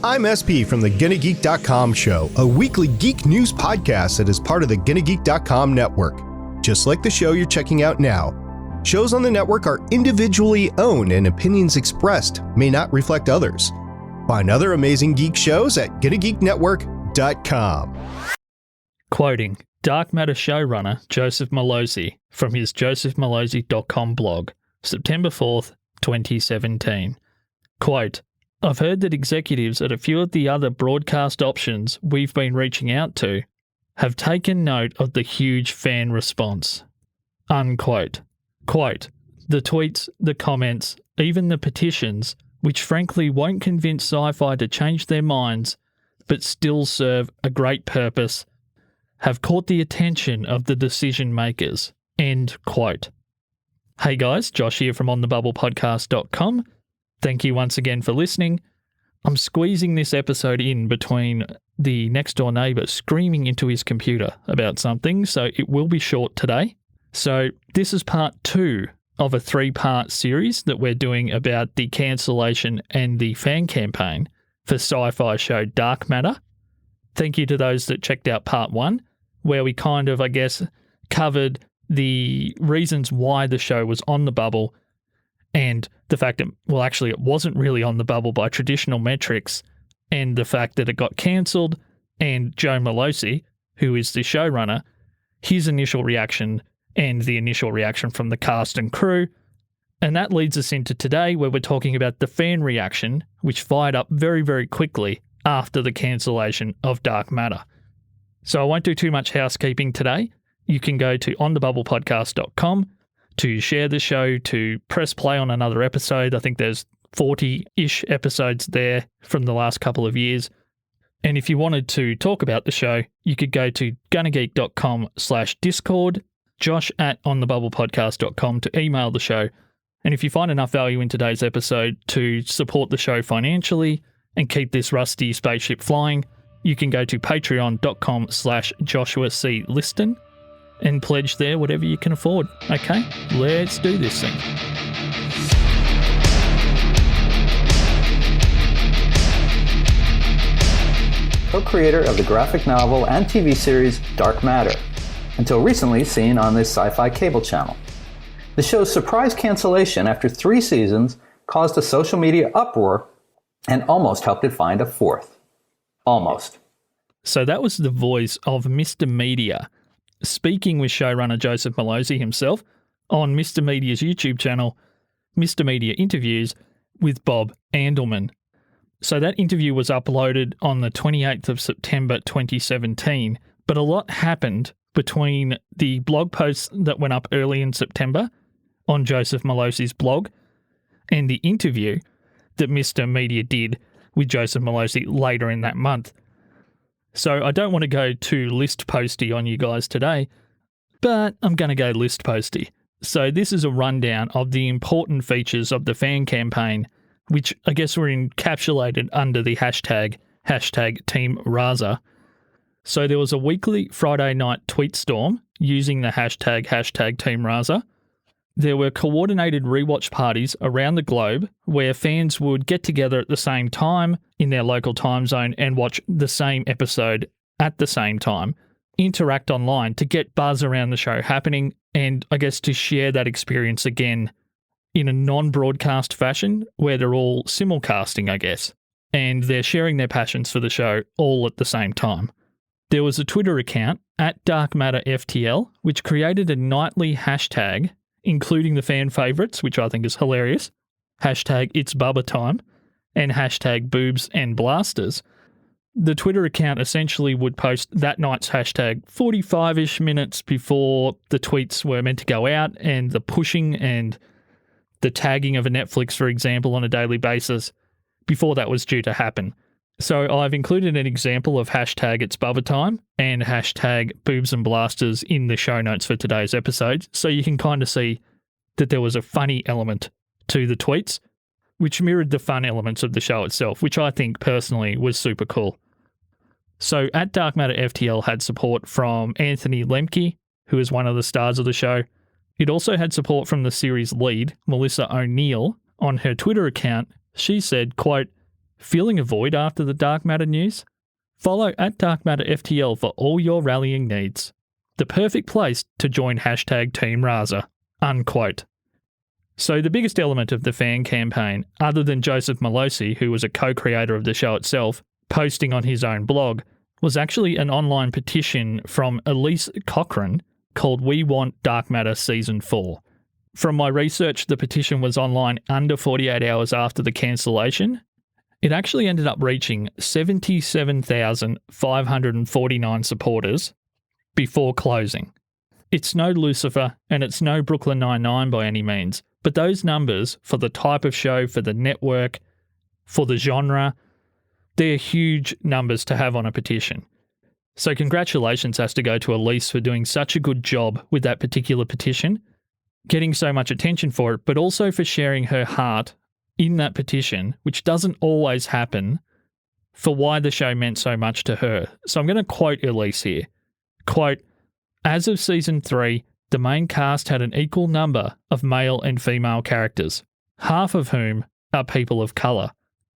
I'm SP from the GonnaGeek.com show, a weekly geek news podcast that is part of the GonnaGeek.com network. Just like the show you're checking out now, shows on the network are individually owned and opinions expressed may not reflect others. Find other amazing geek shows at GonnaGeekNetwork.com. Quoting Dark Matter showrunner Joseph Mallozzi from his josephmallozzi.com blog, September 4th, 2017. Quote, I've heard that executives at a few of the other broadcast options we've been reaching out to have taken note of the huge fan response. Unquote. Quote, the tweets, the comments, even the petitions, which frankly won't convince Syfy to change their minds, but still serve a great purpose, have caught the attention of the decision makers. End quote. Hey guys, Josh here from onthebubblepodcast.com. Thank you once again for listening. I'm squeezing this episode in between the next door neighbour screaming into his computer about something, so it will be short today. So this is part 2 of a 3-part series that we're doing about the cancellation and the fan campaign for Syfy show Dark Matter. Thank you to those that checked out part 1, where we kind of, I guess, covered the reasons why the show was on the bubble and the fact that, well, actually it wasn't really on the bubble by traditional metrics, and the fact that it got cancelled, and Joe Mallozzi, who is the showrunner, his initial reaction and the initial reaction from the cast and crew. And that leads us into today, where we're talking about the fan reaction, which fired up very, very quickly after the cancellation of Dark Matter. So I won't do too much housekeeping today. You can go to onthebubblepodcast.com to share the show, to press play on another episode. I think there's 40-ish episodes there from the last couple of years. And if you wanted to talk about the show, you could go to gonnageek.com/discord, josh@onthebubblepodcast.com to email the show. And if you find enough value in today's episode to support the show financially and keep this rusty spaceship flying, you can go to patreon.com/Joshua C. Liston and pledge there whatever you can afford. Okay, let's do this thing. Co-creator of the graphic novel and TV series Dark Matter, until recently seen on this Syfy cable channel. The show's surprise cancellation after 3 seasons caused a social media uproar and almost helped it find a 4th. Almost. So that was the voice of Mr. Media, speaking with showrunner Joseph Mallozzi himself on Mr. Media's YouTube channel, Mr. Media Interviews with Bob Andelman. So that interview was uploaded on the 28th of September 2017, but a lot happened between the blog posts that went up early in September on Joseph Mallozzi's blog and the interview that Mr. Media did with Joseph Mallozzi later in that month. So I don't want to go too list posty on you guys today, but I'm going to go list posty. So this is a rundown of the important features of the fan campaign, which I guess were encapsulated under the hashtag Team Raza. So there was a weekly Friday night tweet storm using the hashtag Team Raza. There were coordinated rewatch parties around the globe where fans would get together at the same time in their local time zone and watch the same episode at the same time, interact online to get buzz around the show happening, and I guess to share that experience again in a non-broadcast fashion where they're all simulcasting, I guess, and they're sharing their passions for the show all at the same time. There was a Twitter account @DarkMatterFTL, which created a nightly hashtag including the fan favourites, which I think is hilarious, hashtag It's Bubba Time, and hashtag Boobs and Blasters. The Twitter account essentially would post that night's hashtag 45-ish minutes before the tweets were meant to go out, and the pushing and the tagging of a Netflix, for example, on a daily basis before that was due to happen. So I've included an example of hashtag It's Bubba Time and hashtag Boobs and Blasters in the show notes for today's episode, so you can kind of see that there was a funny element to the tweets, which mirrored the fun elements of the show itself, which I think personally was super cool. So @DarkMatterFTL had support from Anthony Lemke, who is one of the stars of the show. It also had support from the series lead, Melissa O'Neill. On her Twitter account, she said, quote, Feeling a void after the Dark Matter news? Follow @DarkMatterFTL for all your rallying needs. The perfect place to join #TeamRaza, unquote. So the biggest element of the fan campaign, other than Joseph Mallozzi, who was a co-creator of the show itself, posting on his own blog, was actually an online petition from Elise Cochran called We Want Dark Matter Season 4. From my research, the petition was online under 48 hours after the cancellation. It actually ended up reaching 77,549 supporters before closing. It's no Lucifer and it's no Brooklyn Nine-Nine by any means, but those numbers for the type of show, for the network, for the genre, they're huge numbers to have on a petition. So congratulations has to go to Elise for doing such a good job with that particular petition, getting so much attention for it, but also for sharing her heart in that petition, which doesn't always happen, for why the show meant so much to her. So I'm going to quote Elise here. Quote, "As of Season 3, the main cast had an equal number of male and female characters, half of whom are people of colour.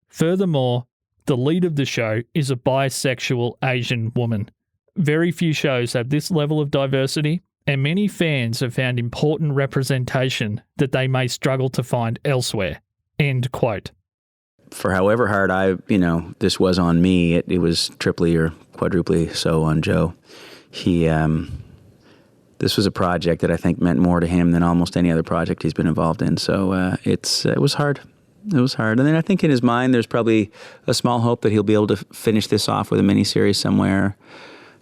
Furthermore, the lead of the show is a bisexual Asian woman. Very few shows have this level of diversity, and many fans have found important representation that they may struggle to find elsewhere." End quote. For however hard this was on me, it was triply or quadruply so on Joe. This was a project that I think meant more to him than almost any other project he's been involved in. So it was hard. It was hard. And then I think in his mind, there's probably a small hope that he'll be able to finish this off with a miniseries somewhere.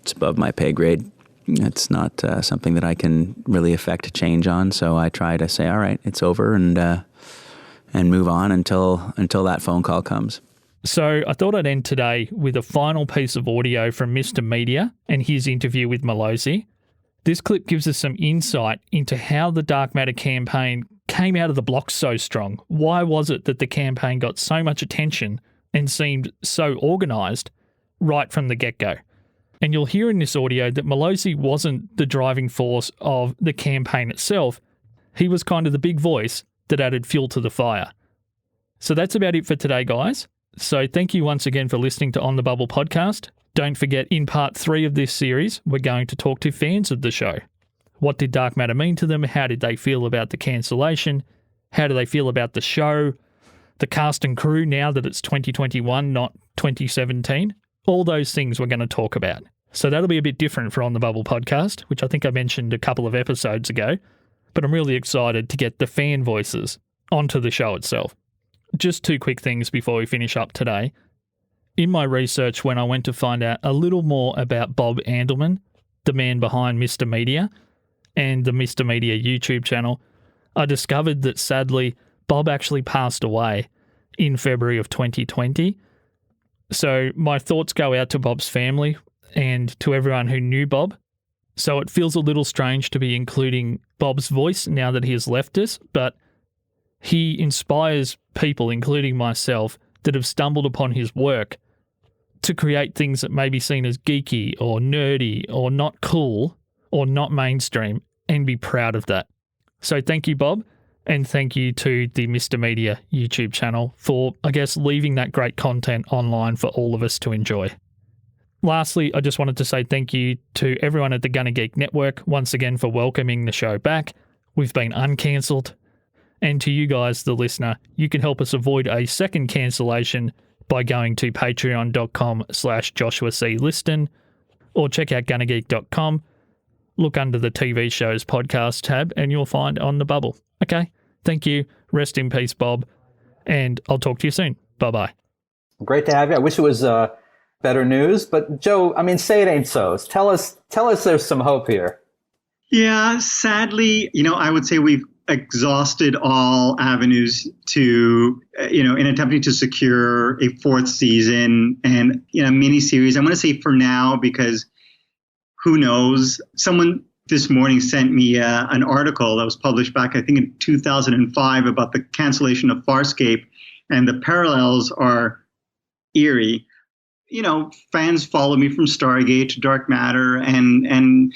It's above my pay grade. It's not something that I can really affect a change on. So I try to say, all right, it's over, and move on until that phone call comes. So I thought I'd end today with a final piece of audio from Mr. Media and his interview with Mallozzi. This clip gives us some insight into how the Dark Matter campaign came out of the blocks so strong. Why was it that the campaign got so much attention and seemed so organised right from the get-go? And you'll hear in this audio that Mallozzi wasn't the driving force of the campaign itself. He was kind of the big voice that added fuel to the fire. So that's about it for today, guys. So thank you once again for listening to On the Bubble podcast. Don't forget, in part 3 of this series, we're going to talk to fans of the show. What did Dark Matter mean to them? How did they feel about the cancellation? How do they feel about the show? The cast and crew now that it's 2021, not 2017? All those things we're going to talk about. So that'll be a bit different for On the Bubble podcast, which I think I mentioned a couple of episodes ago. But I'm really excited to get the fan voices onto the show itself. Just 2 quick things before we finish up today. In my research, when I went to find out a little more about Bob Andelman, the man behind Mr. Media and the Mr. Media YouTube channel, I discovered that sadly, Bob actually passed away in February of 2020. So my thoughts go out to Bob's family and to everyone who knew Bob. So it feels a little strange to be including Bob's voice now that he has left us, but he inspires people, including myself, that have stumbled upon his work to create things that may be seen as geeky or nerdy or not cool or not mainstream, and be proud of that. So thank you, Bob, and thank you to the Mr. Media YouTube channel for, I guess, leaving that great content online for all of us to enjoy. Lastly, I just wanted to say thank you to everyone at the Gunna Geek Network once again for welcoming the show back. We've been uncancelled. And to you guys, the listener, you can help us avoid a second cancellation by going to patreon.com/Joshua C. Liston, or check out gunnageek.com, look under the TV shows podcast tab, and you'll find On the Bubble. Okay, thank you. Rest in peace, Bob, and I'll talk to you soon. Bye-bye. Great to have you. I wish it was better news, but Joe, I mean, say it ain't so. Tell us there's some hope here. Yeah, sadly, I would say we've exhausted all avenues to, in attempting to secure a 4th season and, miniseries. I'm going to say for now, because who knows? Someone this morning sent me an article that was published back, I think, in 2005 about the cancellation of Farscape, and the parallels are eerie. Fans follow me from Stargate to Dark Matter, and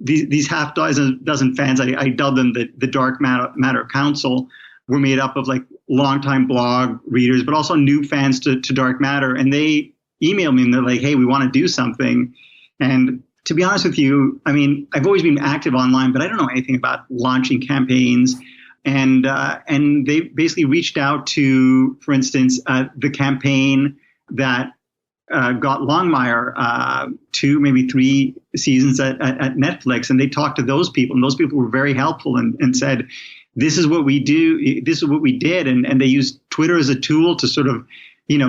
these half dozen fans, I dub them the Dark Matter Council, were made up of like longtime blog readers, but also new fans to Dark Matter. And they emailed me and they're like, hey, we want to do something. And to be honest with you, I mean, I've always been active online, but I don't know anything about launching campaigns. And they basically reached out to, for instance, the campaign that got Longmire 2, maybe 3 seasons at Netflix. And they talked to those people, and those people were very helpful and said, this is what we do. This is what we did. And they used Twitter as a tool to sort of,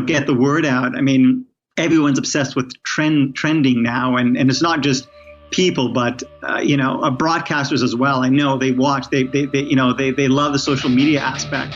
get the word out. I mean, everyone's obsessed with trending now. And it's not just people, but, broadcasters as well. I know they watch, they love the social media aspect.